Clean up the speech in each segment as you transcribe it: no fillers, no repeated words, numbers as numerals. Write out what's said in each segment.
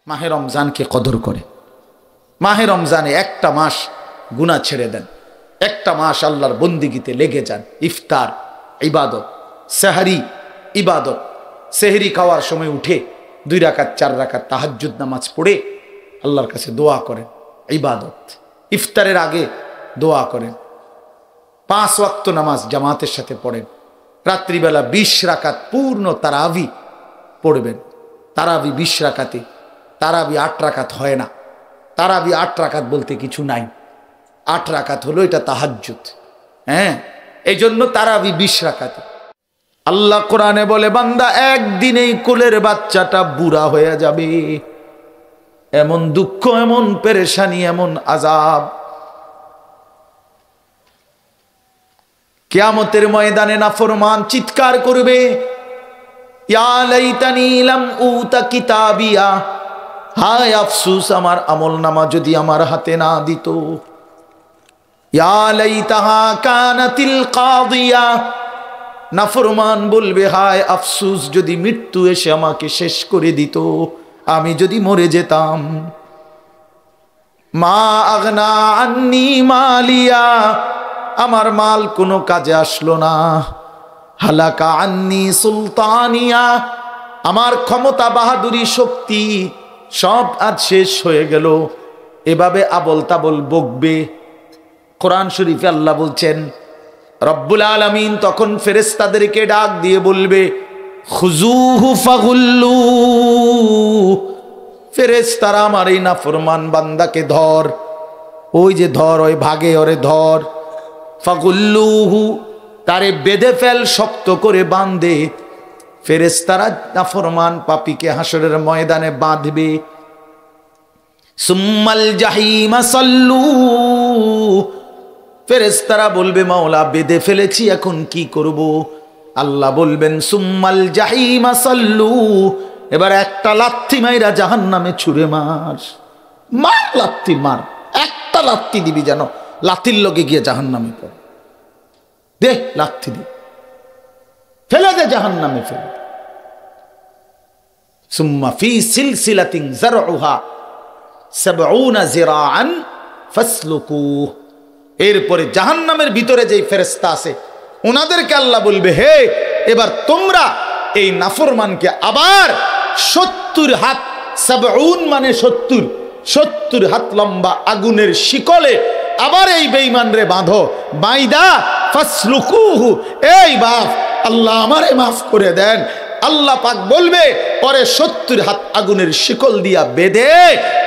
মাহে রমজানকে কদর করে। মাহে রমজানে একটা মাস গুনাহ ছেড়ে দেন, একটা মাস আল্লাহর বন্দিগিতে লেগে যান। ইফতার ইবাদত, সেহরি ইবাদত। সেহরি খাওয়ার সময় উঠে 2 রাকাত 4 রাকাত তাহাজ্জুদ নামাজ পড়ে আল্লাহর কাছে দোয়া করেন, ইবাদত। ইফতারের আগে দোয়া করেন। 5 ওয়াক্ত নামাজ জামাতের সাথে পড়েন। রাত্রিবেলা 20 রাকাত পূর্ণ তারাবি পড়বেন। তারাবি 20 রাকাতে, তারাবি 8 রাকাত হয় না। তারাবি 8 রাকাত বলতে কিছু নাই, 8 রাকাত হলো এটা তাহাজ্জুদ। হ্যাঁ, এই জন্য তারাবি 20 রাকাতে। আল্লাহ কোরআনে বলে, বান্দা একদিনেই কোলের বাচ্চাটা বুড়া হয়ে যাবে। এমন দুঃখ, এমন পেরেশানি, এমন আযাব। কিয়ামতের ময়দানে নাফরমান চিৎকার করবে, ইয়া লাইতানি লাম উতা কিতাবিয়া, হায় আফসোস আমার আমলনামা যদি আমার হাতে না দিত। ইয়া লাইতাহা কানাতিল কাদিয়া, নাফরমান বলবে হায় আফসোস যদি মৃত্যু এসে আমাকে শেষ করে দিত, আমি যদি মরে যেতাম। মা আগনা আন্নি মালিয়া, আমার মাল কোনো কাজে আসলো না। হালাকা আন্নি সুলতানিয়া, আমার ক্ষমতা বাহাদুরি শক্তি সব আজ শেষ হয়ে গেল। এভাবে আবল তাবল বকবে। কোরআন শরীফে আল্লাহ বলছেন, রব্বুল আলামিন তখন ফেরেশতাদেরকে ডাক দিয়ে বলবে, খুজুহু ফাগুল্লু, ফেরেশতারা আমার এই নাফরমান বান্দাকে ধর। ওই যে ধর, ওই ভাগে ওরে ধর। ফাগুল্লুহু, তারে বেঁধে ফেল, শক্ত করে বাঁধে। ফেরেশতারা নাফরমান পাপীকে হাসরের ময়দানে বাঁধবে। সুম্মাল জাহিমা সাল্লু, ফেরেশতারা বলবে মাওলা বেঁধে ফেলেছি, এখন কি করব? আল্লাহ বলবেন সুম্মাল জাহিমা সাল্লু, এবার একটা লাথি মাইরা জাহান্নামে ছুঁড়ে মার। মার, লাথি মার, একটা লাথি দিবি যেন লাথির লগে গিয়ে জাহান্নামে পড়ে। দে লাথি দে, ফেলে দে জাহান্নামে, ফেলে। সুম্মা ফি সিলসিলাতিন যারউহা 70 যিরাআন ফাসলুকুহ, এরপরে জাহান্নামের ভিতরে যেই ফেরেশতা আছে ওনাদেরকে আল্লাহ বলবে, হে এবার তোমরা এই নাফরমানকে আবার 70 হাত, 70 মানে 70 হাত লম্বা আগুনের শিকলে আবার এই বেঈমান রে বাঁধো। বাইদা ফাসলুকুহু, এই বাপ আল্লাহ আমারে মাফ করে দেন। আল্লাহ পাক বলবে, পরে 70 হাত আগুনের শিকল দিয়া বেঁধে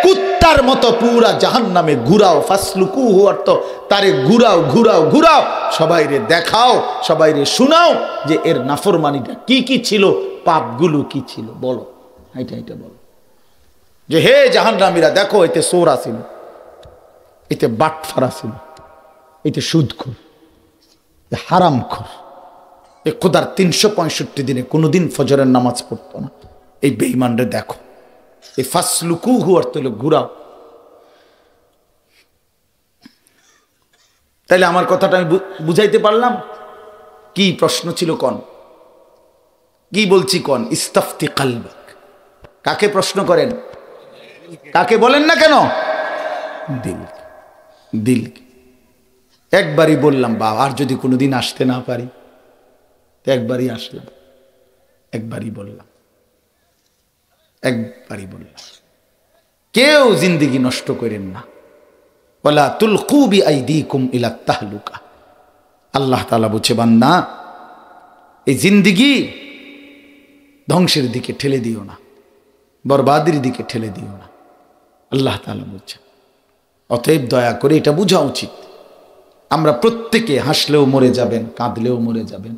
কুত্তার মতো পুরা জাহান্নামে ঘুরাও। ফাসলুকুহু অর্থ তারে ঘুরাও, ঘুরাও, ঘুরাও। সবাইরে দেখাও, সবাইরে শোনাও যে এর নাফরমানিটা কি কি ছিল, পাপগুলো কি ছিল, বলো। এটা বলো যে হে জাহান্নামীরা, দেখো এতে চোর আছিল, এতে বাটফারা ছিল, এতে সুদখোর, হারামখোর, এ খোদার 365 দিনে কোনোদিন ফজরের নামাজ পড়তো না। এই বেঈমানরে দেখো। এই ফাসলুকুহু অর্থ হলো ঘুরাও। তাইলে আমার কথাটা আমি বুঝাইতে পারলাম? কি প্রশ্ন ছিল কোন? কি বলছি কোন? ইস্তাফতি কালবাক। কাকে প্রশ্ন করেন? কাকে বলেন না কেন? দিল, দিল। একবারই বললাম বা আর যদি কোনোদিন আসতে না পারি, একবারই আসলাম, একবারই বললাম, একবারই বললাম। কেউ জিন্দেগি নষ্ট করেন না। ওয়ালা তুলকু বিআইদিকুম ইলা তাহলুকা। আল্লাহ তাআলা বলছে, বান্দা এই জিন্দেগি ধ্বংসের দিকে ঠেলে দিও না, বরবাদের দিকে ঠেলে দিও না। আল্লাহ তাআলা বলছে। অতএব দয়া করে এটা বোঝা উচিত, আমরা প্রত্যেকে হাসলেও মরে যাবেন, কাঁদলেও মরে যাবেন,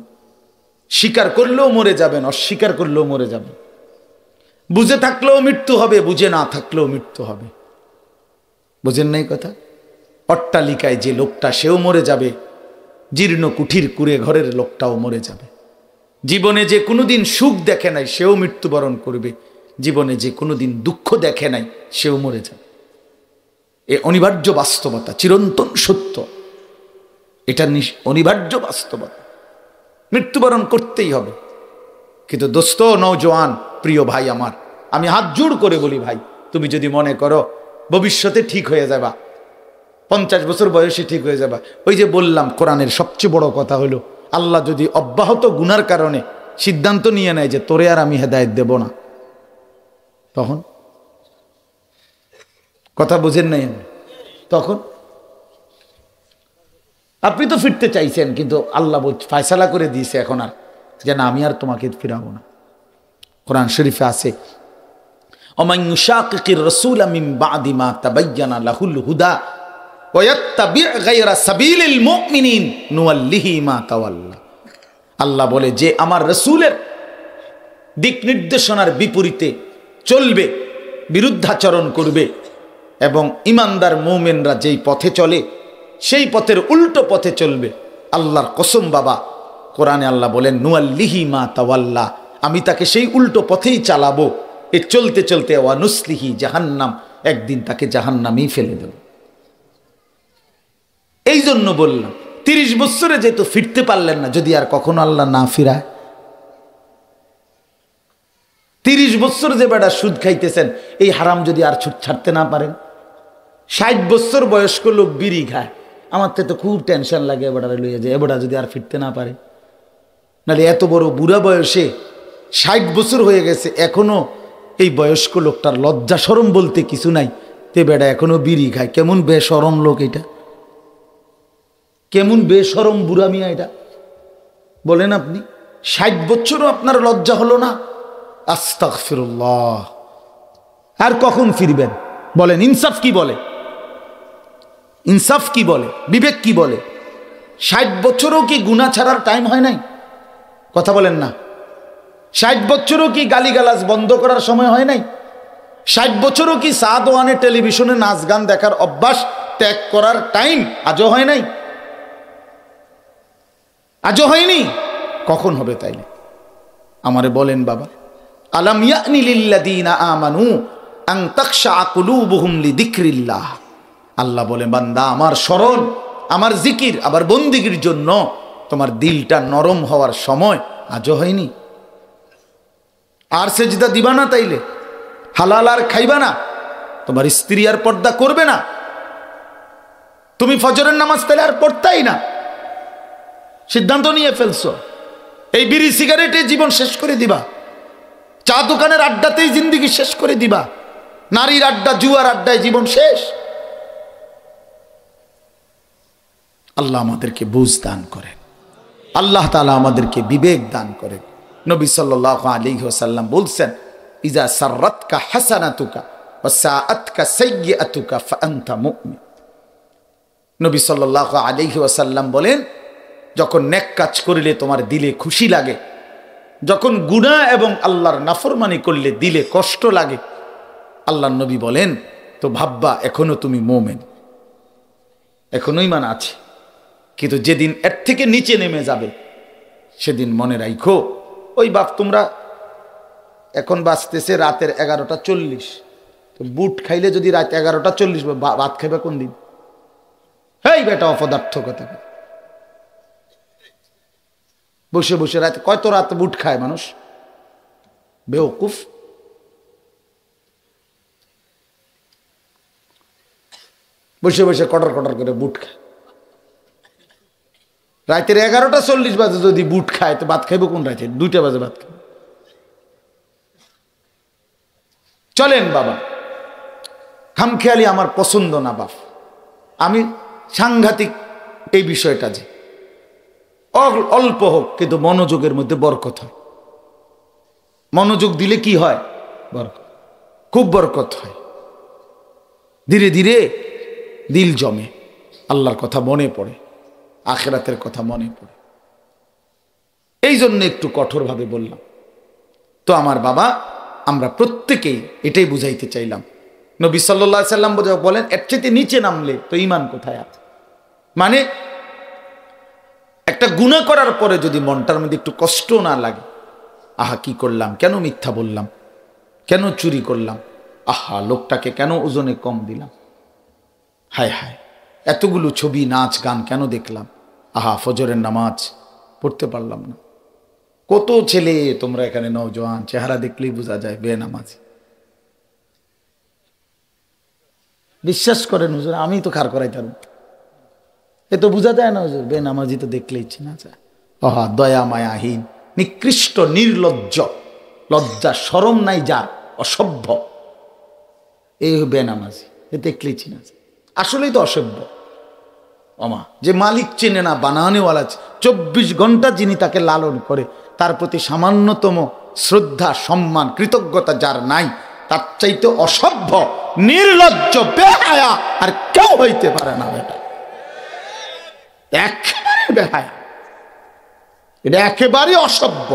স্বীকার করলেও মরে যাবেন, অস্বীকার করলেও মরে যাবেন। বুঝে থাকলেও মৃত্যু হবে, বুঝে না থাকলেও মৃত্যু হবে। বুঝেন নাই কথা? অট্টালিকায় যে লোকটা, সেও মরে যাবে। জীর্ণ কুঠির কুড়ে ঘরের লোকটাও মরে যাবে। জীবনে যে কোনোদিন সুখ দেখে নাই, সেও মৃত্যুবরণ করবে। জীবনে যে কোনোদিন দুঃখ দেখে নাই, সেও মরে যাবে। এ অনিবার্য বাস্তবতা, চিরন্তন সত্য। এটা অনিবার্য বাস্তবতা, মৃত্যুবরণ করতেই হবে। কিন্তু দোস্ত, নওজোয়ান, প্রিয় ভাই আমার, আমি হাত জোড় করে বলি, ভাই তুমি যদি মনে করো ভবিষ্যতে ঠিক হয়ে যাবা, 50 বছর বয়সে ঠিক হয়ে যাবা, ওই যে বললাম কোরআনের সবচেয়ে বড় কথা হলো আল্লাহ যদি অব্যাহত গুনার কারণে সিদ্ধান্ত নিয়ে নেয় যে তোরে আর আমি হেদায়েত দেব না, তখন কথা বুঝেন নাই? তখন আপনি তো ফিরতে চাইছেন, কিন্তু আল্লাহ ফায়সালা করে দিয়েছে এখন আর যে না, আমি আর তোমাকে ফিরাবো না। কোরআন শরীফে আছে ওমান ইউশাকিকির রাসূলা মিন বাদি মা তাবায়্যানা লাহুল হুদা ওয়া ইয়াত্তাবি' গায়রা সাবিলিল মুমিনিন নুওয়াল্লিহি মা তাওয়াল্লা। আল্লাহ বলে যে আমার রাসূলের দিক নির্দেশনার বিপরীতে চলবে, বিরুদ্ধাচরণ করবে, এবং ইমানদার মুমিনরা যেই পথে চলে সেই পথের উল্টো পথে চলবে, আল্লাহর কসম বাবা, কোরআনে আল্লাহ বলেন নুওয়াল্লিহি মা তাওয়াল্লা, আমি তাকে সেই উল্টো পথেই চালাবো। এ চলতে চলতে ওয়া নুসলিহি জাহান্নাম, একদিন তাকে জাহান্নামেই ফেলে দেব। এই জন্য বললাম 30 বছরে যেহেতু ফিরতে পারলেন না, যদি আর কখনো আল্লাহ না ফিরায়, 30 বছর যে বেটা সুদ খাইতেছেন এই হারাম যদি আর ছুট ছাড়তে না পারেন, 60 বছর বয়স্ক লোক বিড়ি খায়, আমার তো খুব টেনশন লাগে এবারে লইয়া যায়, এবারে যদি আর ফিরতে না পারে। নাহলে এত বড় বুড়া বয়সে 60 বছর হয়ে গেছে, এখনো এই বয়স্ক লোকটার লজ্জা শরম বলতে কিছু নাই, তে বেটা এখনো বিড়ি খায়। কেমন বেশরম লোক এটা, কেমন বেশরম বুড়া মিয়া এটা, বলেন আপনি? 60 বছরও আপনার লজ্জা হলো না? আস্তাগফিরুল্লাহ। আর কখন ফিরবেন বলেন? ইনসাফ কি বলে? ইনসাফ কি বলে? বিবেক কি বলে? 60 বছরও কি গুনাহ ছাড়ার টাইম হয় নাই? কথা বলেন না। 60 বছরও কি গালিগালাজ বন্ধ করার সময় হয় নাই? 60 বছরও কি সাদওয়ানে টেলিভিশনে নাচ গান দেখার অভ্যাস ত্যাগ করার টাইম আজও হয় নাই? আজও হয়নি? কখন হবে তাইলে আমারে বলেন বাবা? আলাম ইয়ানি লিল্লাযীনা আমানু আন তাখশা কুলুবুহুম লিযিকরিল্লাহ। আল্লাহ বলে বান্দা আমার স্মরণ, আমার জিকির, আবার বন্দিগির জন্য তোমার দিলটা নরম হওয়ার সময় আজও হয়নি? আর সেজদা দিবা না তাইলে? হালাল আর খাইবা না? তোমার স্ত্রী আর পর্দা করবে না? তুমি ফজরের নামাজ তাইলে আর পড়তাই না? সিদ্ধান্ত নিয়ে ফেলছো এই বিড়ি সিগারেটে জীবন শেষ করে দিবা, চা দোকানের আড্ডাতেই জিন্দেগি শেষ করে দিবা, নারীর আড্ডা জুয়ার আড্ডায় জীবন শেষ। আল্লাহ আমাদেরকে বুঝ দান করেন, আল্লাহ তাআলা আমাদেরকে বিবেক দান করেন। নবী সাল্লাল্লাহু আলাইহি ওয়াসাল্লাম বলছেন ইজা সাররাতকা হাসানাতুকা ওয়া সাআতকা সাইয়্যাতুকা ফাআনতা মুমিন। নবী সাল্লাল্লাহু আলাইহি ওয়াসাল্লাম বলেন যখন নেক কাজ করিলে তোমার দিলে খুশি লাগে, যখন গুনাহ এবং আল্লাহর নাফরমানি করলে দিলে কষ্ট লাগে, আল্লাহর নবী বলেন তো ভাববা এখনো তুমি মুমিন, এখনো ঈমান আছে। কিন্তু যেদিন এর থেকে নিচে নেমে যাবে সেদিন মনে রাখো, ওই বাপ তোমরা এখন বাজতেছে রাতের 11:40, তো বুট খাইলে যদি রাত 11:40 ভাত খাইবে কোন দিন? হেই বেটা অপদার্থ কথা, বসে বসে রাতে কত রাত বুট খায় মানুষ, বেওকুফ। বসে বসে কটর কটর করে বুট খায়, রাতের 11:40 বাজে যদি বুট খায় তো ভাত খাইব কোন রাতে? 2টা বাজে ভাত খাইব। চলেন বাবা, খামখেয়ালি আমার পছন্দ না বাপ। আমি সাংঘাতিক এই বিষয়টা যে অল্প হোক কিন্তু মনোযোগের মধ্যে বরকত হয়। মনোযোগ দিলে কি হয়? বরকত, খুব বরকত হয়। ধীরে ধীরে দিল জমে, আল্লাহর কথা মনে পড়ে, আখিরাতের কথা মনে পড়ে। এই জন্য একটু কঠোরভাবে বললাম। তো আমার বাবা, আমরা প্রত্যেকেই এটাই বুঝাইতে চাইলাম। নবী সাল্লাল্লাহু আলাইহি সাল্লাম বলেন এর চেয়ে নিচে নামলে তো ঈমান কোথায় আছে? মানে একটা গুনাহ করার পরে যদি মনটার মধ্যে একটু কষ্ট না লাগে, আহা কি করলাম, কেন মিথ্যা বললাম, কেন চুরি করলাম, আহা লোকটাকে কেন ওজনে কম দিলাম, হায় হায় এতগুলো ছবি নাচ গান কেন দেখলাম, আহা ফজরের নামাজ পড়তে পারলাম না। কত ছেলে তোমরা এখানে নওজোয়ান, চেহারা দেখলেই বোঝা যায় বেনামাজি। বিশ্বাস করেন হুজুর, আমি তো খাড় করাইতাম, এ তো বোঝা যায় না হুজুর, বেনামাজি তো দেখলেই চিনা যায়। অহা দয়া মায়াহীন, নিকৃষ্ট, নির্লজ্জ, লজ্জা শরম নাই যার, অসভ্য, এই বেনামাজি, এ দেখলেই চিনা যায়। আসলেই তো অসভ্য। অমা যে মালিক চেনে না, বানানেওয়ালা, 24 ঘন্টা যিনি তাকে লালন করে, তার প্রতি সামান্যতম শ্রদ্ধা, সম্মান, কৃতজ্ঞতা যার নাই, তার চাইতে অসভ্য, নির্লজ্জ, বেহায়া আর কেউ হইতে পারে না। বেটা একেবারে বেহায়া, এটা একেবারেই অসভ্য,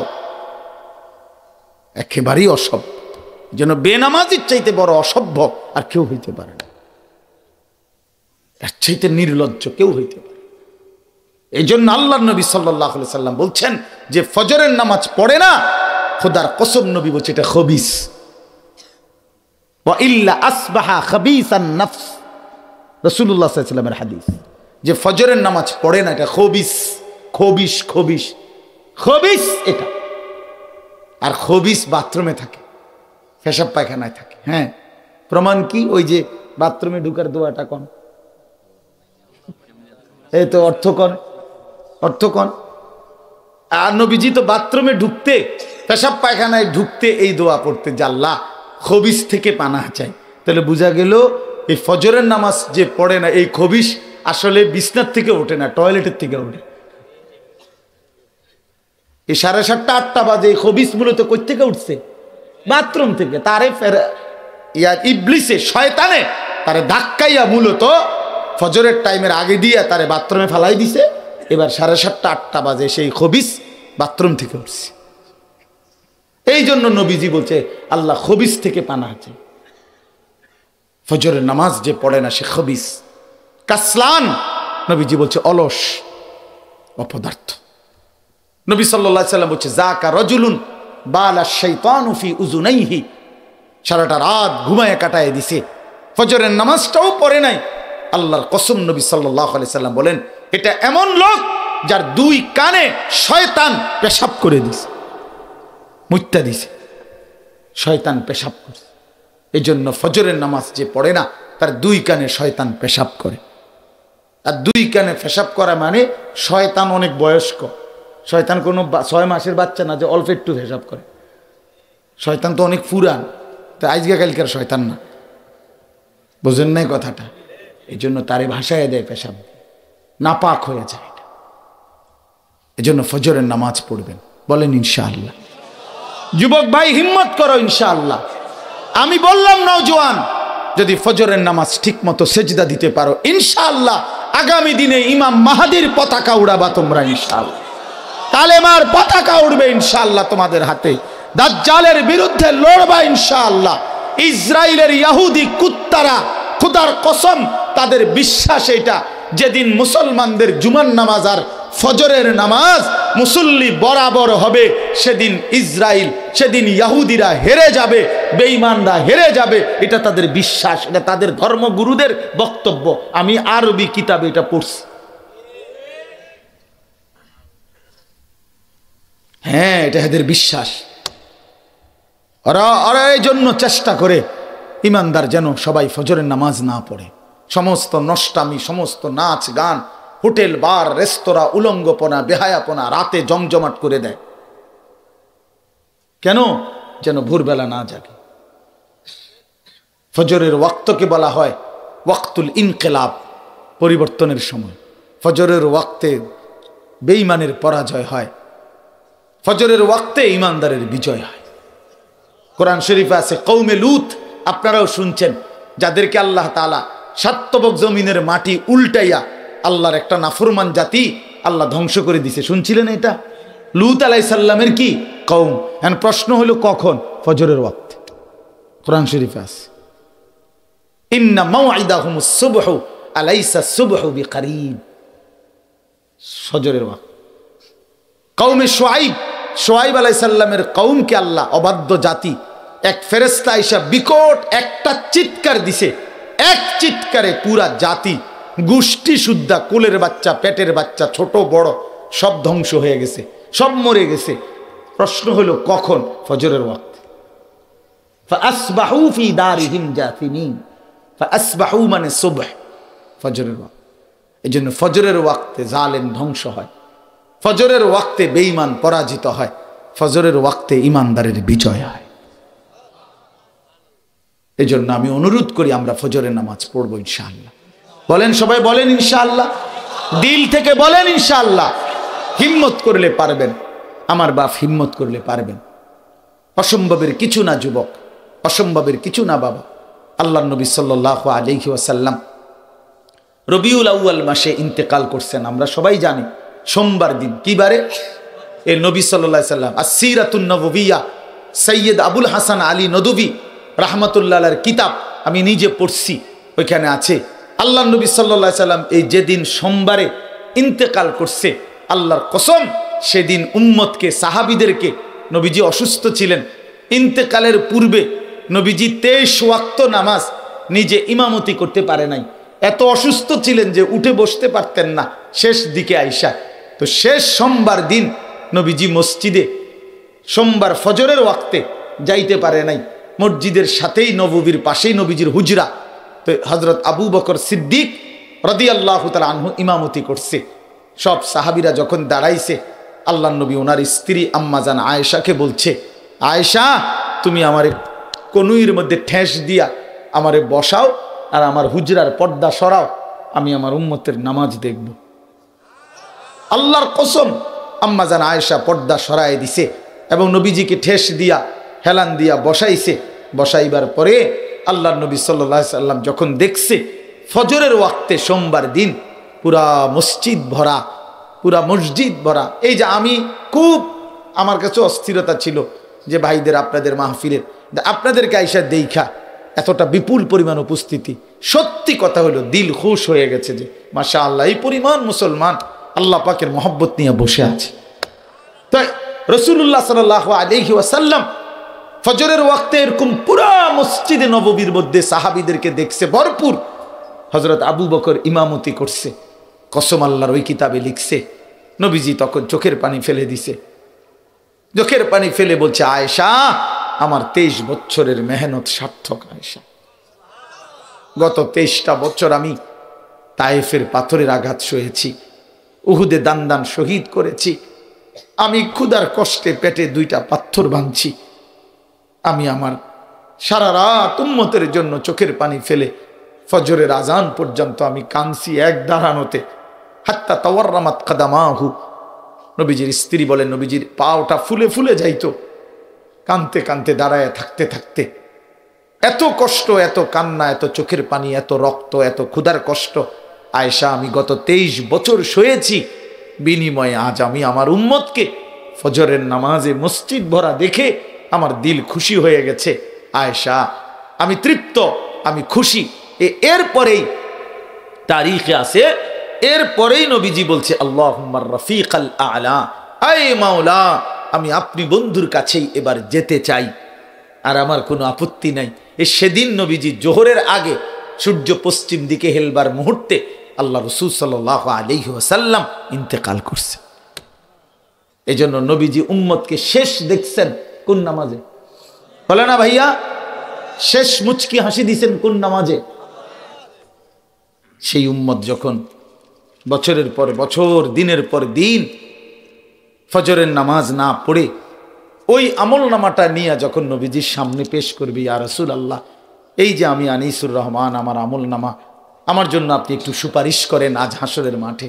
একেবারেই অসভ্য। যেন বেনামাজির চাইতে বড় অসভ্য আর কেউ হইতে পারে না, এর চাইতে নির্লজ্জ কেউ হইতে পারে। এই জন্য আল্লাহর নবী সাল্লাল্লাহু আলাইহি সাল্লাম বলছেন যে ফজরের নামাজ পড়ে না, খোদার কসম নবী বলছে এটা খবিস। ওয়া ইল্লা আসবাহা খাবিসান নফস, রাসূলুল্লাহ সাল্লাল্লাহু আলাইহি সাল্লামের হাদিস, যে ফজরের নামাজ পড়ে না এটা খবিস, খবিস, খবিস, খবিস এটা। আর খবিস বাথরুমে থাকে, পেশাব পায়খানায় থাকে। হ্যাঁ, প্রমাণ কি? ওই যে বাথরুমে ঢুকার দোয়াটা কোন, এই তো অর্থকন, অর্থকন। আর নবীজি তো বাথরুমে ঢুকতে, পেশাব পায়খানায় ঢুকতে এই দোয়া পড়তে, যে আল্লাহ খবিস থেকে পানাহ চাই। তাহলে বোঝা গেল এই ফজরের নামাজ যে পড়ে না, এই খবিস আসলে বিছনার থেকে ওঠে না, টয়লেটের থেকে ওঠে। এই 7:30 8টা বাজে এই খবিস মূলত কই থেকে উঠছে? বাথরুম থেকে। তারে ইবলিসে, শয়তানে তারে ধাক্কাইয়া মূলত ফজরের টাইমের আগে দিয়ে তারে বাথরুমে ফেলাই দিছে। এবার 7:30 8টা বাজে সেই খবিস বাথরুম থেকে উঠছে। এই জন্য নবীজি বলছে আল্লাহ খবিস থেকে পানাহ চাই। ফজরের নামাজ যে পড়ে না সে খবিস, কাসলান, নবীজি বলছে অলস, অপদার্থ। নবী সাল্লাল্লাহু আলাইহি সাল্লাম বলছে যাকা রাজুলুন বালা শাইতানু ফি উযুনাইহি, সারাটা রাত ঘুমায় কাটায় দিছে, ফজরের নামাজটাও পড়ে নাই। আল্লাহর কসম নবী সাল্লাল্লাহু আলাইহি সাল্লাম বলেন এটা এমন লোক যার 2 কানে শয়তান পেশাব করে দিছে, মুত্তা দিছে, শয়তান পেশাব করছে। এই জন্য ফজরের নামাজ যে পড়ে না তার 2 কানে শয়তান পেশাব করে। আর 2 কানে পেশাব করা মানে শয়তান অনেক বয়স্ক, শয়তান কোনো 6 মাসের বাচ্চা না যে অল্প একটু পেশাব করে। শয়তান তো অনেক পুরান, তো আজকে কালকার শয়তান না, বুঝেন নাই কথাটা? এই জন্য তারে ভাষায় দেয় পেশাব, নাপাক হয়ে যায় এটা। এই জন্য ফজরের নামাজ পড়বেন, বলেন ইনশাআল্লাহ। যুবক ভাই হিম্মত করো ইনশাআল্লাহ। আমি বললাম নওজোয়ান, যদি ফজরের নামাজ ঠিক মতো সেজদা দিতে পারো ইনশাআল্লাহ আগামী দিনে ইমাম মাহাদির পতাকা উড়াবা তোমরা ইনশাআল্লাহ। কালেমার পতাকা উড়বে ইনশাআল্লাহ তোমাদের হাতে। দাজ্জালের বিরুদ্ধে লড়বা ইনশাআল্লাহ। ইসরায়েলের ইহুদি কুত্তারা, খোদার কসম তাদের বিশ্বাস এটা, যেদিন মুসলমানদের জুমার নামাজ আর ফজরের নামাজ মুসল্লি বরাবর হবে, সেদিন ইসরায়েল, সেদিন ইহুদিরা হেরে যাবে, বেঈমানরা হেরে যাবে, এটা তাদের বিশ্বাস, এটা তাদের ধর্মগুরুদের বক্তব্য। আমি আরবি কিতাবে এটা পড়ছি। হ্যাঁ, এটা এদের বিশ্বাস। ওরা এই জন্য চেষ্টা করে ইমানদার যেন সবাই ফজরের নামাজ না পড়ে। সমস্ত নষ্টামি, সমস্ত নাচ গান, হোটেল বার রেস্তোরাঁ, উলঙ্গপনা, বেহায়াপনা রাতে জমজমাট করে দেয়। কেন? যেন ভোরবেলা না জাগে। ফজরের ওয়াক্তকে বলা হয় ওয়াক্তুল ইনকিলাব, পরিবর্তনের সময়। ফজরের ওয়াক্তে বেঈমানের পরাজয় হয়, ফজরের ওয়াক্তে ইমানদারের বিজয় হয়। কোরআন শরীফে আছে কওমে লূত, আপনারাও শুনছেন, যাদেরকে আল্লাহ তাআলা সাতবক জমিনের মাটি উল্টাইয়া আল্লাহর একটা নাফরমান জাতি আল্লাহ ধ্বংস করে দিছে। শুনছিলেন এটা? লূত আলাইহিস সালামের কি কওম। এখন প্রশ্ন হলো কখন? ফজরের ওয়াক্তে। কোরআন শরীফে আছে ইন্না মাউইদাহুমুস সুবহু আলাইসা সুবহু বিকারীব। ফজরের ওয়াক্ত। কওমে শুআইব আলাইহিস সালামের কওমকে আল্লাহ, অবাধ্য জাতি, এক ফেরেশতা আইসা বিকট একটা চিৎকার দিছে। এক চিৎকারে পুরা জাতি, গোষ্ঠী শুদ্ধা, কোলের বাচ্চা, পেটের বাচ্চা, ছোট বড় সব ধ্বংস হয়ে গেছে, সব মরে গেছে। প্রশ্ন হলো কখন? ফজরের ওয়াক্তে। ফাসবাহু ফি দারিহিম জাথিমিন। ফাসবাহু মানে সুবহ, ফজরের ওয়াক্ত। এই জন্য ফজরের ওয়াক্তে জালেম ধ্বংস হয়, ফজরের ওয়াক্তে বেঈমান পরাজিত হয়, ফজরের ওয়াক্তে ইমানদারের বিজয় হয়। এই জন্য আমি অনুরোধ করি আমরা ফজরের নামাজ পড়বো ইনশাআল্লাহ। বলেন সবাই, বলেন ইনশাআল্লাহ, দিল থেকে বলেন ইনশাআল্লাহ। হিম্মত করলে পারবেন, আমার বাপ হিম্মত করলে পারবেন। অসম্ভবের কিছু না যুবক, অসম্ভবের কিছু না বাবা। আল্লাহর নবী সাল্লাল্লাহু আলাইহি ওয়াসাল্লাম রবিউল আউয়াল মাসে ইন্তেকাল করছেন, আমরা সবাই জানি। সোমবার দিন, কি বারে? এই নবী সাল্লাল্লাহু আলাইহি সাল্লাম আস-সিরাতুন নববিয়্যা, সৈয়দ আবুল হাসান আলী নদভী রাহমাতুল্লাহ আলাইহির কিতাব আমি নিজে পড়ছি, ওইখানে আছে আল্লাহর নবী সাল্লাল্লাহু আলাইহি সাল্লাম এই যেদিন সোমবারে ইন্তেকাল করছে, আল্লাহর কসম সেদিন উম্মতকে, সাহাবীদেরকে, নবীজি অসুস্থ ছিলেন, ইন্তেকালের পূর্বে নবীজি 23 ওয়াক্ত নামাজ নিজে ইমামতি করতে পারে নাই। এত অসুস্থ ছিলেন যে উঠে বসতে পারতেন না শেষ দিকে আইসা। তো শেষ সোমবার দিন নবীজি মসজিদে সোমবার ফজরের ওয়াক্তে যাইতে পারে নাই। মসজিদের সাথেই নববীর পাশেই নবীজির হুজরা, তো হযরত আবু বকর সিদ্দিক রাদিয়াল্লাহু তাআলা আনহু ইমামতি করছে। সব সাহাবীরা যখন দাঁড়াইছে, আল্লাহর নবী ওনার স্ত্রী আম্মাজান আয়েশাকে বলছে, আয়েশা তুমি আমারে কনুইয়ের মধ্যে ঠেস দিয়া আমারে বসাও, আর আমার হুজরার পর্দা সরাও, আমি আমার উম্মতের নামাজ দেখব। আল্লাহর কসম, আম্মাজান আয়েশা পর্দা সরায় দিছে এবং নবীজিকে ঠেস দিয়া, হেলান দিয়া বসাইছে। বসাইবার পরে আল্লাহর নবী সাল্লাল্লাহু আলাইহি সাল্লাম যখন দেখছে ফজরের ওয়াক্তে সোমবার দিন পুরা মসজিদ ভরা, পুরা মসজিদ ভরা। এই যে আমি খুব, আমার কাছে অস্থিরতা ছিল যে ভাইদের আপনাদের মাহফিলের আপনাদেরকে আইসা দেইখা এতটা বিপুল পরিমাণ উপস্থিতি, সত্যি কথা হলো দিল খুশ হয়ে গেছে যে মাশাআল্লাহ এই পরিমাণ মুসলমান আল্লাহ পাকের মহব্বত নিয়ে বসে আছে। তাই রাসূলুল্লাহ সাল্লাল্লাহু আলাইহি ওয়াসাল্লাম ফজরের ওয়াক্তে এরকম পুরা মসজিদে নববীর মধ্যে সাহাবীদেরকে দেখছে ভরপুর। হযরত আবু বকর ইমামতি করছে, কসম আল্লাহর ওই কিতাবে লিখছে, নবীজি তখন চোখের পানি ফেলে দিছে, চোখের পানি ফেলে বলছে, আয়েশা আমার 23 বছরের মেহনত সার্থক। আয়েশা, গত 23টা বছর আমি তায়েফের পাথরের আঘাত সয়েছি, উহুদে দান দান শহীদ করেছি, আমি ক্ষুধার কষ্টে পেটে 2টা পাথর ভাঙছি, আমি আমার সারা রাত উম্মতের জন্য চোখের পানি ফেলে ফজরের আজান পর্যন্ত আমি কাঁদছি এক দাঁড়ানোতে। হাত্তা তাওয়াররামাত কাদামাহু, নবীজির স্ত্রী বলেন নবীজির পাওটা ফুলে ফুলে যাইতো কাঁদতে কাঁদতে, দাঁড়ায় থাকতে থাকতে। এত কষ্ট, এত কান্না, এত চোখের পানি, এত রক্ত, এত ক্ষুধার কষ্ট। আয়েশা আমি গত 23 বছর সয়েছি, বিনিময়ে আজ আমি আমার উম্মতকে ফজরের নামাজে মসজিদ ভরা দেখে আমার দিল খুশি হয়ে গেছে। আয়েশা আমি তৃপ্ত, আমি খুশি। এরপরেই তারিখে আছে, এরপরেই নবীজি বলছে আল্লাহুম্মা রাফিকাল আ'লা, আয় মাওলা আমি আপনি বন্ধুর কাছেই এবার যেতে চাই, আর আমার কোনো আপত্তি নাই। সেদিন নবীজি জোহরের আগে সূর্য পশ্চিম দিকে হেলবার মুহূর্তে আল্লাহ রাসূল সাল্লাল্লাহু আলাইহি ওয়াসাল্লাম ইন্তেকাল করছে। এজন্য নবীজি উম্মতকে শেষ দেখছেন কোন নামাজে? বলে না ভাইয়া, শেষ মুচকি হাসি দিছেন কোন নামাজে? সেই উম্মত যখন বছরের পর বছর, দিনের পর দিন ফজরের নামাজ না পড়ে ওই আমল নামাটা নিয়ে যখন নবীজির সামনে পেশ করবি, ইয়া রাসূলুল্লাহ এই যে আমি আনিসুর রহমান, আমার আমল নামা, আমার জন্য আপনি একটু সুপারিশ করেন আজ হাসরের মাঠে।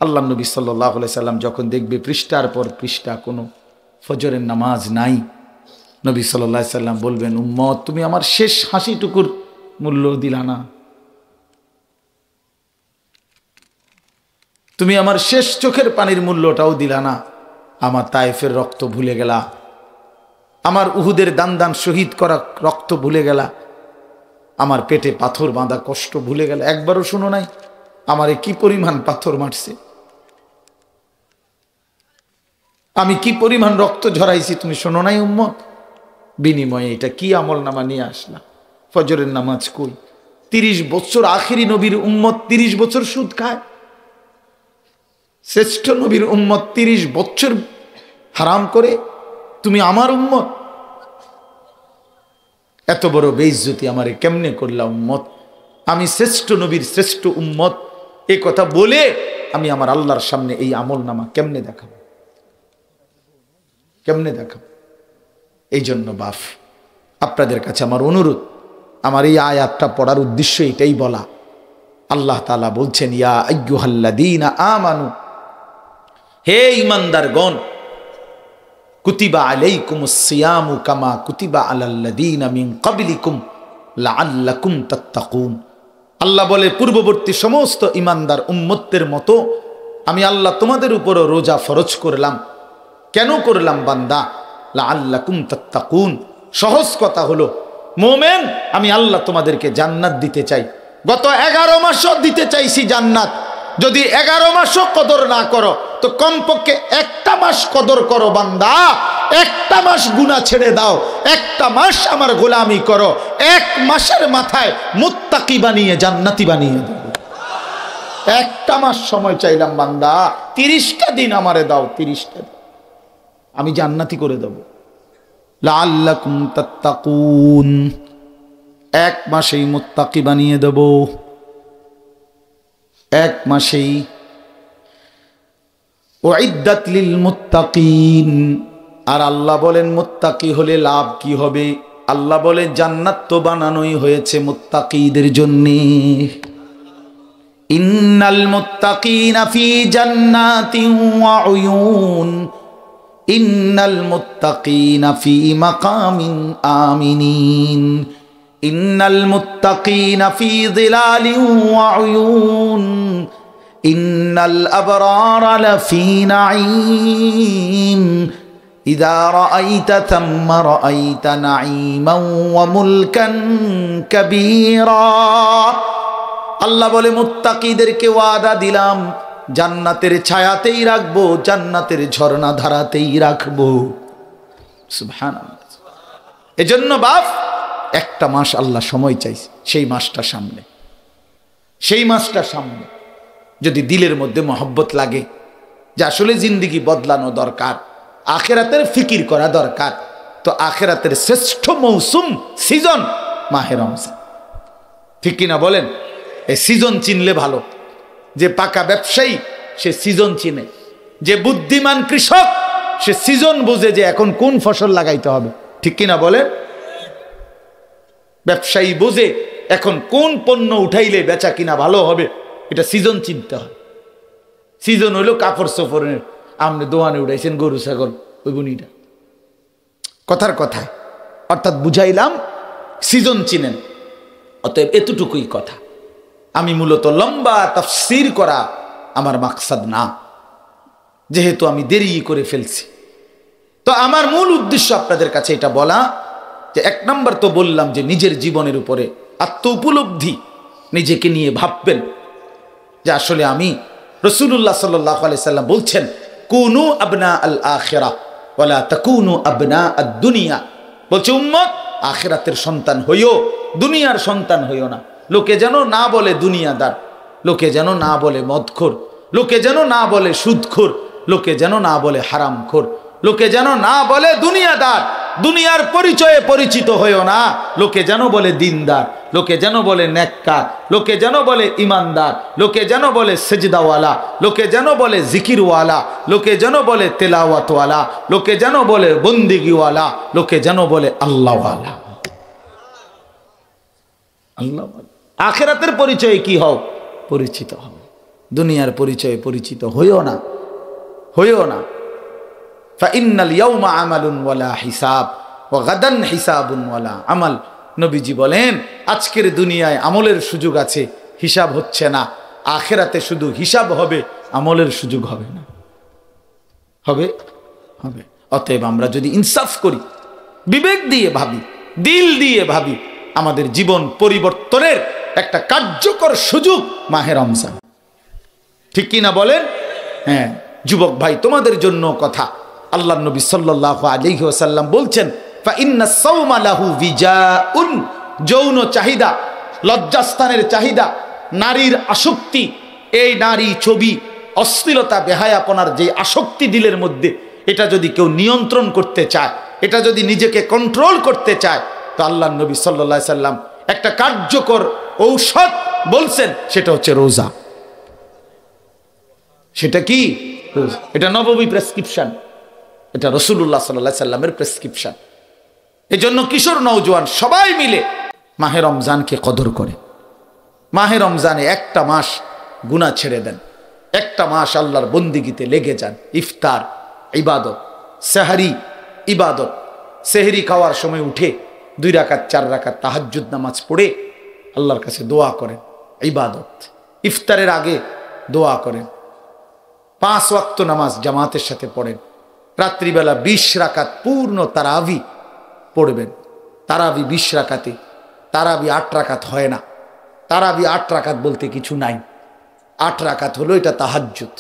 আল্লাহ নবী সাল্লাল্লাহু আলাইহি সাল্লাম যখন দেখবে পৃষ্ঠার পর পৃষ্ঠা কোনো ফজরের নামাজ নাই, নবী সাল্লাল্লাহু আলাইহি সাল্লাম বলবেন, উম্মত তুমি আমার শেষ হাসিটুকুর মূল্য দিলা না, তুমি আমার শেষ চোখের পানির মূল্যটাও দিলা না, আমার তায়েফের রক্ত ভুলে গেলা, আমার উহুদের দান দান শহীদ করা রক্ত ভুলে গেলা, আমার পেটে পাথর বাঁধা কষ্ট ভুলে গেলা। একবারও শুনো নাই আমারে কি পরিমাণ পাথর মারছে, আমি কি পরিমাণ রক্ত ঝরাইছি, তুমি শোনো নাই উম্মত? বিনিময়ে এটা কি আমল নামা নিয়ে আসলা? ফজরের নামাজ কই? 30 বছর আখিরি নবীর উম্মত 30 বছর সুদ খায়, শ্রেষ্ঠ নবীর উম্মত 30 বছর হারাম করে, তুমি আমার উম্মত? এত বড় বেইজ্জতি আমারে কেমনে করলা উম্মত? আমি শ্রেষ্ঠ নবীর শ্রেষ্ঠ উম্মত, এই কথা বলে আমি আমার আল্লাহর সামনে এই আমল নামা কেমনে দেখাবো? কেমনে দেখাবো? এই জন্য বাপ, আপনাদের কাছে আমার অনুরোধ, আমার এই আয়াতটা পড়ার উদ্দেশ্য এটাই বলা। আল্লাহ তাআলা বলছেন, ইয়া আইয়ুহাল্লাযীনা আমানু, হে ঈমানদারগণ, কুতিবা আলাইকুমুস সিয়ামু কামা কুতিবা আলাল্লাযীনা মিন ক্বাবলিকুম লাআল্লাকুম তাত্তাকুন। আল্লাহ বলে, পূর্ববর্তী সমস্ত ঈমানদার উম্মতের মতো আমি আল্লাহ তোমাদের উপরও রোজা ফরজ করলাম। কেন করলাম বান্দা? লাআল্লাকুম তাত্তাকুন। সহজ কথা হলো, মোমেন, আমি আল্লাহ তোমাদেরকে জান্নাত দিতে চাই। গত 11 মাসও দিতে চাইছি জান্নাত। যদি 11 মাসও কদর না করো তো কমপক্ষে একটা মাস কদর করো বান্দা। একটা মাস গুনাহ ছেড়ে দাও, একটা মাস আমার গোলামি করো, এক মাসের মাথায় মুত্তাকি বানিয়ে জান্নাতি বানিয়ে দেব। একটা মাস সময় চাইলাম বান্দা, 30টা দিন আমারে দাও, 30টা দিন আমি জান্নাতি করে দেব। লাআল্লাকুম তাত্তাকুন, এক মাসেই মুত্তাকি বানিয়ে দেব, এক মাসেই। উইদ্দাত লিল মুত্তাকিন। আর আল্লাহ বলেন, মুত্তাকি হলে লাভ কি হবে? আল্লাহ বলে, জান্নাত তো বানানোই হয়েছে মুত্তাকিদের জন্য। ইন্নাল মুত্তাকিনা ফি জান্নাতিন ওয়া উয়ুন, ইন্নাল মুত্তাকিনা ফি মাকামিন আমিনিন, ইন্নাল মুত্তাকিনা ফি যিলালিন ওয়া উয়ুন, ইন্নাল আবরারা লাফি নাঈম, ইযা রাআইতা থাম্মা রাআইতা নাঈমান ওয়া মুলকান কাবীরা। আল্লাহ বলে, মুত্তাকিদেরকে ওয়াদা দিলাম, জান্নাতের ছায়াতেই রাখবো, জান্নাতের ঝর্ণা ধারাতেই রাখবো। সুবহানাল্লাহ। এজন্য বাপ, একটা মাস আল্লাহ সময় চাইছে, সেই মাসটা সামনে, সেই মাসটা সামনে। যদি দিলের মধ্যে মহব্বত লাগে যে আসলে জিন্দেগি বদলানো দরকার, আখেরাতের ফিকির করা দরকার, তো আখেরাতের শ্রেষ্ঠ মৌসুম, সিজন মাহে রমজান। ঠিক কিনা বলেন? এই সিজন চিনলে ভালো। যে পাকা ব্যবসায়ী সে সিজন চিনে, যে বুদ্ধিমান কৃষক সে সিজন বুঝে যে এখন কোন ফসল লাগাইতে হবে। ঠিক কিনা বলেন? ব্যবসায়ী বুঝে এখন কোন পণ্য উঠাইলে বেচা কিনা ভালো হবে, এটা সিজন চিনতে হয়। সিজন হইল কাপড় চোপড়ের, আপনি দোয়ানে উঠাইছেন গরু ছাগল, ওই বুনিটা কথার কথায়, অর্থাৎ বুঝাইলাম সিজন চিনেন। অতএব এতটুকুই কথা। আমি মূলত লম্বা তাফসীর করা আমার মাকসাদ না, যেহেতু আমি দেরি করে ফেলছি। তো আমার মূল উদ্দেশ্য আপনাদের কাছে এটা বলা যে, 1 নম্বর তো বললাম যে নিজের জীবনের উপরে আত্ম উপলব্ধি, নিজেকে নিয়ে ভাববেন যে আসলে আমি, রাসূলুল্লাহ সাল্লাল্লাহু আলাইহি সাল্লাম বলছেন, কুনু আবনা আল আখিরাহ ওয়ালা তাকুনু আবনা আদ দুনিয়া। বলছে উম্মত, আখিরাতের সন্তান হইও, দুনিয়ার সন্তান হইও না। লোকে যেন না বলে দুনিয়াদার, লোকে যেন না বলে মদখোর, লোকে যেন না বলে সুদখোর, লোকে যেন না বলে হারামখোর, লোকে যেন না বলে দুনিয়াদার। দুনিয়ার পরিচয়ে পরিচিত হইও না। লোকে যেন বলে দিনদার, লোকে যেন বলে নেককার, লোকে যেন বলে ইমানদার, লোকে যেন বলে সেজদাওয়ালা, লোকে যেন বলে জিকিরওয়ালা, লোকে যেন বলে তেলাওয়াতওয়ালা, লোকে যেন বলে বন্দিগিওয়ালা, লোকে যেন বলে আল্লাহওয়ালা। আল্লাহ আখিরাতের পরিচয়ে কি হও? পরিচিত হও। দুনিয়ার পরিচয়ে পরিচিত হইও না, হইও না। ফাইন্নাল ইয়াউমা আমালুন ওয়ালা হিসাব ওয়া গাদান হিসাবুন ওয়ালা আমাল। নবীজি বলেন, আজকের দুনিয়ায় আমলের সুযোগ আছে, হিসাব হচ্ছে না। আখিরাতে শুধু হিসাব হবে, আমলের সুযোগ হবে না। হবে? হবে। অতএব আমরা যদি ইনসাফ করি, বিবেক দিয়ে ভাবি, দিল দিয়ে ভাবি, আমাদের জীবন পরিবর্তনের একটা কার্যকর সুযোগ মাহে রমজান। ঠিক কি না বলেন? হ্যাঁ যুবক ভাই, তোমাদের জন্য কথা। আল্লাহ নবী সাল্লাল্লাহু আলাইহি ওয়াসাল্লাম বলছেন, ফা ইন্না সাওমা লাহু বিজাউন। যৌন চাহিদা, লজ্জাস্থানের চাহিদা, নারীর আসক্তি, এই নারী ছবি, অশ্লীলতা, বেহায়াপনার যে আসক্তি দিলের মধ্যে, এটা যদি কেউ নিয়ন্ত্রণ করতে চায়, এটা যদি নিজেকে কন্ট্রোল করতে চায়, তো আল্লাহ নবী সাল্লাল্লাহু আলাইহি সাল্লাম একটা কার্যকর ঔষধ বলছেন সেটা হচ্ছে রোজা। সেটা কি? এটা নববী প্রেসক্রিপশন, এটা রাসূলুল্লাহ সাল্লাল্লাহু আলাইহি সাল্লামের প্রেসক্রিপশন। এজন্য কিশোর নওজোয়ান সবাই মিলে মাহে রমজানকে কদর করে। মাহে রমজানে একটা মাস গুনাহ ছেড়ে দেন, একটা মাস আল্লাহর বন্দিগিতে লেগে যান। ইফতার ইবাদত, সেহরি ইবাদত, সেহরি খাওয়ার সময় উঠে 2 রাকাত 4 রাকাত তাহাজ্জুদ নামাজ পড়ে আল্লাহর কাছে দোয়া করেন, ইবাদত। ইফতারের আগে দোয়া করেন, 5 ওয়াক্ত নামাজ জামাতের সাথে পড়েন। রাত্রিবেলা 20 রাকাত পূর্ণ তারাবি পড়বেন। তারাবি 20 রাকাতে, তারাবি 8 রাকাত হয় না। তারাবি 8 রাকাত বলতে কিছু নাই, 8 রাকাত হলো এটা তাহাজ্জুদ।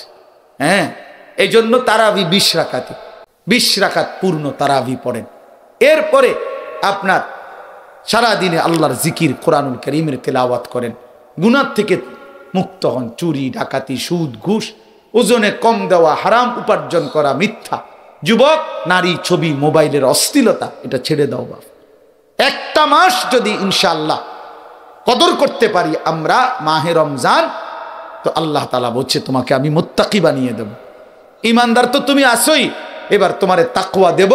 হ্যাঁ, এই জন্য তারাবি 20 রাকাতে, 20 রাকাত পূর্ণ তারাবি পড়েন। এরপরে আপনার সারাদিনে আল্লাহর জিকির, কোরআনুল কারীমের তেলাওয়াত করেন। গুনাহ থেকে মুক্ত হন। চুরি, ডাকাতি, সুদ, ঘুষ, ওজনে কম দেওয়া, হারাম উপার্জন করা, মিথ্যা, যুবক নারী, ছবি, মোবাইলের অশ্লীলতা, এটা ছেড়ে দাও বাপ। একটা মাস যদি ইনশাআল্লাহ কদর করতে পারি আমরা মাহে রমজান, তো আল্লাহ তাআলা বলছে তোমাকে আমি মুত্তাকি বানিয়ে দেব। ইমানদার তো তুমি আসোই, এবার তোমারে তাকওয়া দেব।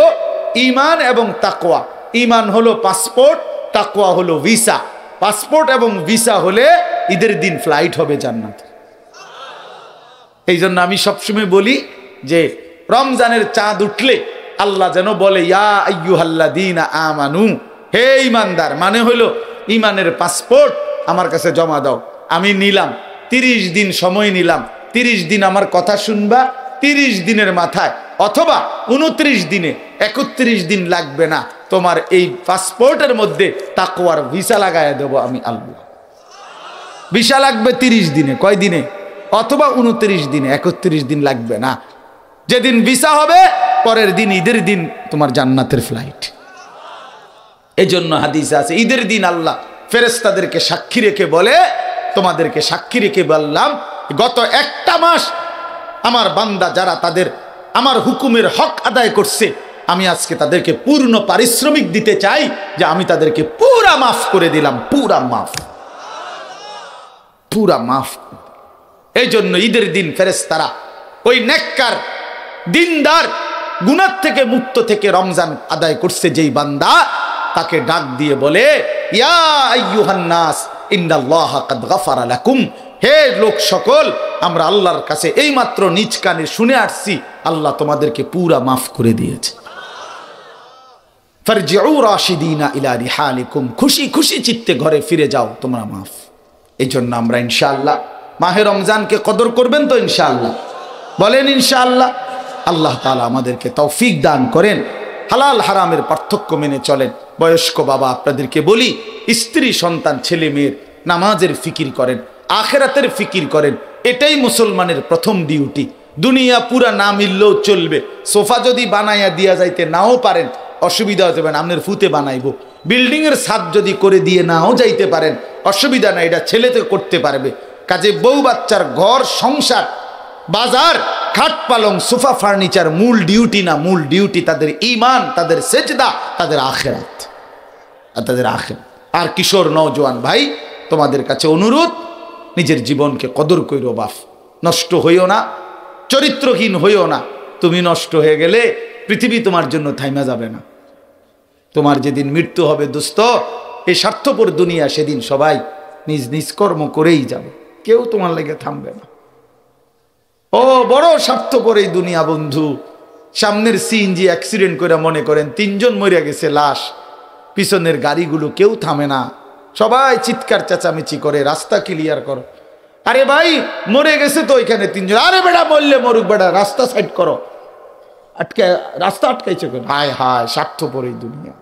ঈমান এবং তাকওয়া, ঈমান হলো পাসপোর্ট, তাকওয়া হলো ভিসা। পাসপোর্ট এবং ভিসা হলে ঈদের দিন ফ্লাইট হবে জান্নাত। এই জন্য আমি সবসময় বলি যে রমজানের চাঁদ উঠলে আল্লাহ যেন বলে ইয়া আইয়ুহাল্লাযীনা আমানু, হে ঈমানদার, মানে হলো ঈমানের পাসপোর্ট আমার কাছে জমা দাও। আমি নিলাম 30 দিন সময় নিলাম, 30 দিন আমার কথা শুনবা। 30 দিনের মাথায় অথবা 29 দিনে, 31 দিন লাগবে না, তোমার এই পাসপোর্টের মধ্যে তাকওয়ার ভিসা লাগায় দেব আমি আল্লাহ। ভিসা লাগবে 30 দিনে, কয় দিনে? অথবা 29 দিনে, 31 দিন লাগবে না। যেদিন ভিসা হবে পরের দিন ঈদের দিন তোমার জান্নাতের ফ্লাইট। এই জন্য হাদিসে আছে ঈদের দিন আল্লাহ ফেরেশতাদেরকে সাক্ষী রেখে বলে, তোমাদেরকে সাক্ষী রেখে বললাম গত একটা মাস আমার বান্দা যারা তাদের আমার হুকুমের হক আদায় করছে, আমি আজকে তাদেরকে পূর্ণ পারিশ্রমিক দিতে চাই যে আমি তাদেরকে পুরা মাফ করে দিলাম। পুরা মাফ, পুরা মাফ। এই জন্য ঈদের দিন ফেরেশতারা ওই নেককার দিনদার গুনাহ থেকে মুক্ত থেকে রমজান আদায় করছে যেই বান্দা, তাকে ডাক দিয়ে বলে ইয়া আইয়ুহান নাস ইন্নাল্লাহা কাদ গাফারা লাকুম, হে লোক সকল, আমরা আল্লাহর কাছে এইমাত্র নিজ কানে শুনে আসছি আল্লাহ তোমাদেরকে পুরা মাফ করে দিয়েছে। ফারজিউ রাশিদিনা ইলা রিহালিকুম, খুশি খুশি চিত্তে ঘরে ফিরে যাও, তোমরা মাফ। এই জন্য আমরা ইনশাআল্লাহ মাহে রমজানকে কদর করবেন তো ইনশাআল্লাহ, বলেন ইনশাআল্লাহ। আল্লাহ তাআলা আমাদেরকে তৌফিক দান করেন, হালাল হারামের পার্থক্য মেনে চলেন। বয়স্ক বাবা আপনাদেরকে বলি, স্ত্রী সন্তান ছেলে মেয়ের নামাজের ফিকির করেন, আখেরাতের ফিকির করেন। এটাই মুসলমানের প্রথম ডিউটি। দুনিয়া পুরা না মিললেও চলবে। সোফা যদি বানাইয়া দিয়া যাইতে নাও পারেন, অসুবিধা হতে পারেন, আপনার ফুতে বানাইব। বিল্ডিংয়ের ছাদ যদি করে দিয়ে নাও যাইতে পারেন, অসুবিধা নাই, এটা ছেলেতে করতে পারবে। কাজে বউ বাচ্চার ঘর সংসার, বাজার, খাট পালং, সোফা ফার্নিচার মূল ডিউটি না। মূল ডিউটি তাদের ঈমান, তাদের সেজদা, তাদের আখিরাত, আর তাদের আখিরাত। আর কিশোর নওজোয়ান ভাই, তোমাদের কাছে অনুরোধ, নিজের জীবনকে কদর কইরো বাপ। নষ্ট হইও না, চরিত্রহীন হইও না। তুমি নষ্ট হয়ে গেলে পৃথিবী তোমার জন্য থাইমা যাবে না। তোমার যেদিন মৃত্যু হবে দোস্ত, এই স্বার্থপর দুনিয়া, সেদিন সবাই নিজ নিজ কর্ম করেই যাবে, কেউ তোমার লেগে থামবে না। ও বড় স্বার্থপর এই দুনিয়া বন্ধু। সামনের সিএনজি অ্যাক্সিডেন্ট করে মনে করেন 3 জন মরে গেছে লাশ, পিছনের গাড়িগুলো কেউ থামে না, সবাই চিৎকার চেঁচামেচি করে রাস্তা ক্লিয়ার করো। আরে ভাই মরে গেছে তো এখানে 3 জন, আরে বেটা বললে মরুক বেটা, রাস্তা সাইড করো। আটকে রাস্তা আটকাইছে কেন? হায় হায়, স্বার্থপর এই দুনিয়া,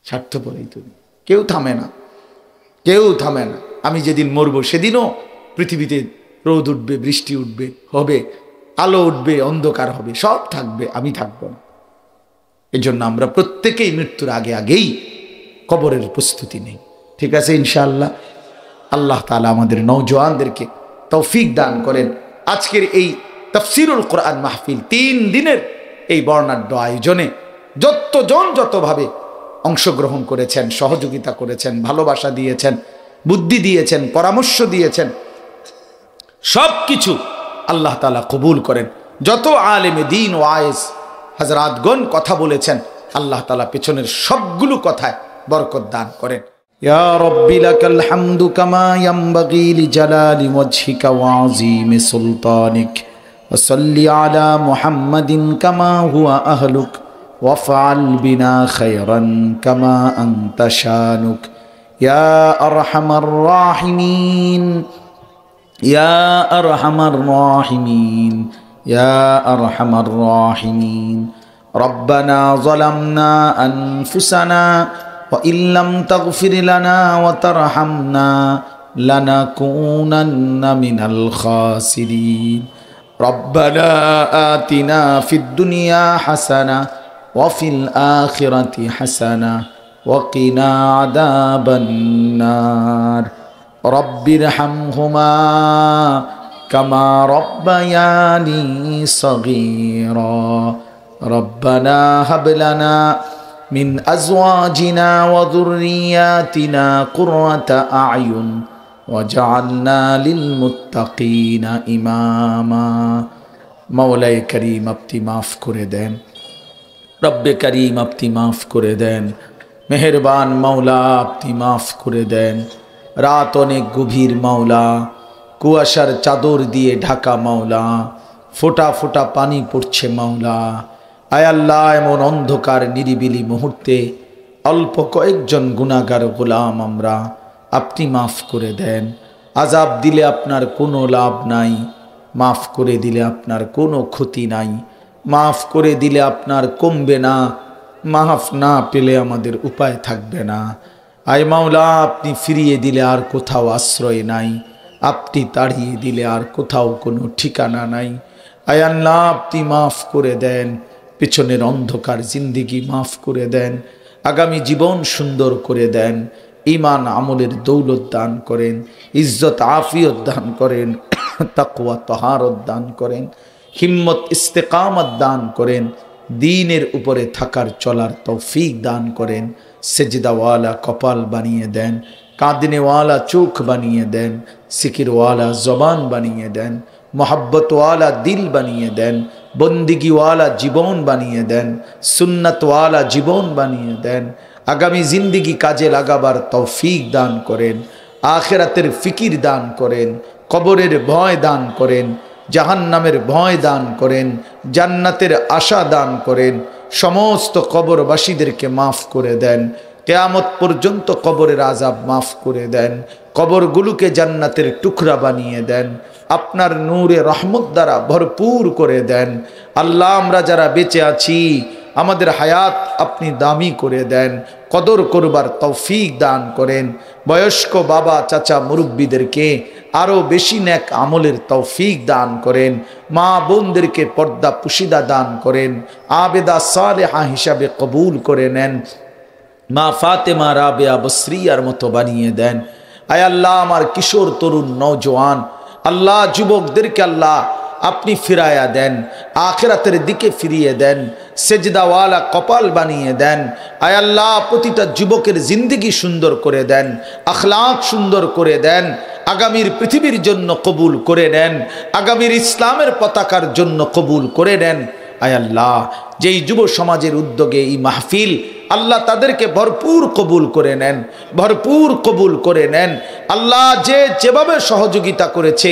স্বার্থপর এই দুনিয়া। কেউ থামে না, কেউ থামে না। আমি যেদিন মরবো সেদিনও পৃথিবীতে রোদ উঠবে, বৃষ্টি উঠবে, হবে আলো উঠবে, অন্ধকার হবে, সব থাকবে, আমি থাকবো না। এই জন্য আমরা প্রত্যেকেই মৃত্যুর আগে আগেই কবরের প্রস্তুতি নেই, ঠিক আছে ইনশাআল্লাহ। আল্লাহ তাআলা আমাদের নওজোয়ানদেরকে তৌফিক দান করেন। আজকের এই তাফসীরুল কোরআন মাহফিল 3 দিনের এই বর্ণাঢ্য আয়োজনে যতজন যতভাবে অংশগ্রহণ করেছেন, সহযোগিতা করেছেন, ভালোবাসা দিয়েছেন, বুদ্ধি দিয়েছেন, পরামর্শ দিয়েছেন, সব কিছু আল্লাহ তাআলা কবুল করেন। যত আলেমে দিন ও আয়েজ হযরতগণ কথা বলেছেন, আল্লাহ তাআলা পেছনের সবগুলো কথায় বরকত দান করেন। ইয়া রাব্বি লাকাল হামদু কামা ইয়ানবাগি লিজালালি ওয়াজহিকা ওয়া আযীমি সুলতানিক ওয়া সাল্লি আলা মুহাম্মাদিন কামা হুয়া আহলুক ওয়াফআল বিনা খায়রান কামা আনতা শানুক ইয়া আরহামার রাহিমিন ইয়া আরহামার রাহিমিন ইয়া আরহামার রাহিমিন। রব্বানা যালামনা আনফুসানা ওয়া ইল্লাম তাগফির লানা ওয়া তারহামনা লানাকুনান্না মিনাল খাসিরিন। রব্বানা আতিনা ফিদ দুনিয়া হাসানা ওয়া ফিল আখিরাতি হাসানা ওয়া কিনা আযাবান নার। রব্বিরহামহুমা কামা রব্বায়ানি সগীরা। রব্বানা হাব লানা মিন আজওয়াজিনা ওয়া যুররিয়াতিনা কুররাতা আ'য়ুন ওয়াজআলনা লিল মুত্তাকিনা ইমামা। মাওলায়ে করিম আপনি মাফ করে দেন, রব্বে করিম আপনি মাফ করে দেন, মেহেরবান মাওলা আপনি মাফ করে দেন। রাত অনেক গভীর মাওলা, কুয়াশার চাদর দিয়ে ঢাকা মাওলা, ফোঁটা ফোঁটা পানি পড়ছে মাওলা। আয় আল্লাহ, এমন অন্ধকার নিরিবিলি মুহূর্তে অল্প কয়েকজন গুনাহগার গোলাম আমরা, আপনি মাফ করে দেন। আযাব দিলে আপনার কোনো লাভ নাই, মাফ করে দিলে আপনার কোনো ক্ষতি নাই, মাফ করে দিলে আপনার কমবে না, মাফ না পেলে আমাদের উপায় থাকবে না। আয় মাওলা, আপনি ফিরিয়ে দিলে আর কোথাও আশ্রয় নাই, আপনি তাড়িয়ে দিলে আর কোথাও কোনো ঠিকানা নাই। আয় আল্লাহ, আপনি মাফ করে দেন, পিছনের অন্ধকার জিন্দেগি মাফ করে দেন, আগামী জীবন সুন্দর করে দেন, ঈমান আমলের দৌলত দান করেন, ইজ্জত আফিয়ত দান করেন, তাকওয়া তাহারত দান করেন, হিম্মত ইস্তেকামত দান করেন, দ্বীনের উপরে থাকার চলার তৌফিক দান করেন, সেজদাওয়ালা কপাল বানিয়ে দেন, কাঁদনেওয়ালা চোখ বানিয়ে দেন, সিকিরওয়ালা জবান বানিয়ে দেন, মোহাব্বতওয়ালা দিল বানিয়ে দেন, বন্দিগিওয়ালা জীবন বানিয়ে দেন, সুন্নতওয়ালা জীবন বানিয়ে দেন। আগামী জিন্দিগি কাজে লাগাবার তৌফিক দান করেন, আখিরাতের ফিকির দান করেন, কবরের ভয় দান করেন, জাহান্নামের ভয় দান করেন, জান্নাতের আশা দান করেন। সমস্ত কবরবাসীদেরকে মাফ করে দেন, কিয়ামত পর্যন্ত কবরের আযাব মাফ করে দেন, কবরগুলোকে জান্নাতের টুকরা বানিয়ে দেন, আপনার নূরে রহমত দ্বারা ভরপুর করে দেন। আল্লাহ, আমরা যারা বেঁচে আছি আমাদের হায়াত আপনি দামি করে দেন, কদর করবার তৌফিক দান করেন। বয়স্ক বাবা চাচা মুরব্বীদেরকে আরও বেশি নেক আমলের তৌফিক দান করেন, মা বোনদেরকে পর্দা পুশিদা দান করেন, আবেদা সালেহা হিসাবে কবুল করে নেন, মা ফাতেমা রাবেয়া বসরিয়ার মতো বানিয়ে দেন। আয় আল্লাহ, আমার কিশোর তরুণ নওজোয়ান আল্লাহ যুবকদেরকে আল্লাহ আপনি ফিরায়া দেন, আখিরাতের দিকে ফিরিয়ে দেন, সেজদাওয়ালা কপাল বানিয়ে দেন। আয় আল্লাহ, প্রতিটা যুবকের জিন্দেগি সুন্দর করে দেন, আখলাক সুন্দর করে দেন, আগামীর পৃথিবীর জন্য কবুল করে নেন, আগামীর ইসলামের পতাকার জন্য কবুল করে নেন। আয় আল্লাহ, যেই যুব সমাজের উদ্যোগে এই মাহফিল, আল্লাহ তাদেরকে ভরপুর কবুল করে নেন, ভরপুর কবুল করে নেন। আল্লাহ, যে যেভাবে সহযোগিতা করেছে,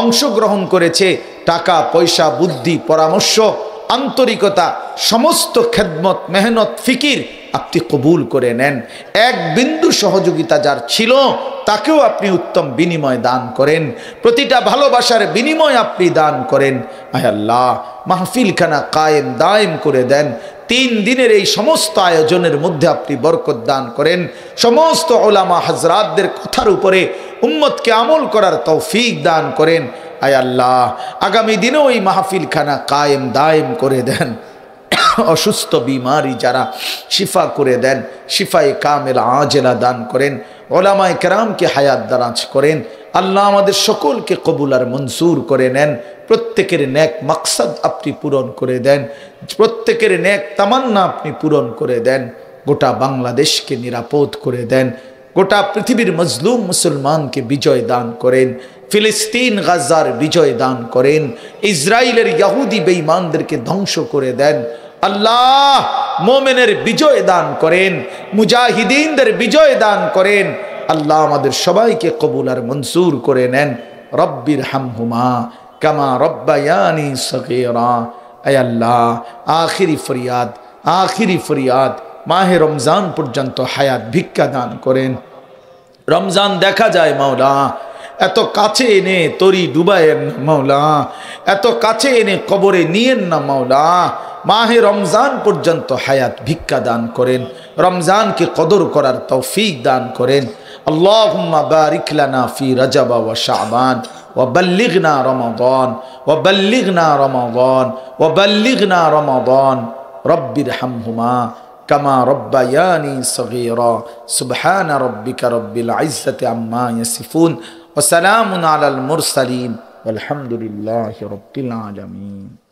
অংশগ্রহণ করেছে, টাকা পয়সা বুদ্ধি পরামর্শ আন্তরিকতা সমস্ত খেদমত মেহনত ফিকির আপনি কবুল করে নেন। এক বিন্দু সহযোগিতা যার ছিল তাকেও আপনি উত্তম বিনিময় দান করেন, প্রতিটা ভালোবাসার বিনিময় আপনি দান করেন। আয় আল্লাহ, মাহফিলখানা কায়েম দায়েম করে দেন। 3 দিনের এই সমস্ত আয়োজনের মধ্যে আপনি বরকত দান করেন, সমস্ত ওলামা হযরতদের কথার উপরে উম্মতকে আমল করার তৌফিক দান করেন। আয় আল্লাহ, আগামী দিনেও এই মাহফিলখানা কায়েম দায়েম করে দেন। অসুস্থ বিমারি যারা শিফা করে দেন, শিফায়ে কামেলা আজেলা দান করেন, ওলামায়ে কেরামকে হায়াত দারাজ করেন। আল্লাহ, আমাদের সকলকে কবুল আর মনসুর করে নেন, প্রত্যেকের নেক মাকসাদ আপনি পূরণ করে দেন, প্রত্যেকের নেক তামান্না আপনি পূরণ করে দেন। গোটা বাংলাদেশকে নিরাপদ করে দেন, গোটা পৃথিবীর মজলুম মুসলমানকে বিজয় দান করেন, ফিলিস্তিন গাজার বিজয় দান করেন, ইসরায়েলের ইহুদি বেঈমানদেরকে ধ্বংস করে দেন। আল্লাহ মোমেনের বিজয় দান করেন, মুজাহিদিনদের বিজয় দান করেন। আল্লাহ আমাদের সবাইকে কবুল আর মনসুর করে নেন। রব্বির হামহুমা কামা রব্বায়ানি সগীরা। আয় আল্লাহ, আখিরি ফরিয়াদ মাহে রমজান পর্যন্ত হায়াত ভিক্ষা দান করেন। রমজান দেখা যায় মাওলা, এত কাছে এনে তরি ডুবায়েন না মাওলা, এত কাছে এনে কবরে নিয়েন না মাওলা। মাহে রমজান পর্যন্ত হায়াত ভিক্ষা দান করেন, রমজানকে কদর করার তৌফিক দান করেন। আল্লাহুম্মা বারিক লানা ফি রজব ওয়া শাবান ওয়া বাল্লিগনা রমাদান ওয়া বাল্লিগনা রমাদান ওয়া বাল্লিগনা রমাদান। রব্বির হামহুমা কামা রব্বায়ানি সগীরা। সুবহানা রাব্বিকা রব্বিল ইজ্জাতি আম্মা ইয়াসিফুন ওয়া সালামুন আলাল মুরসালিন ওয়ালহামদুলিল্লাহি রাব্বিল আলামিন।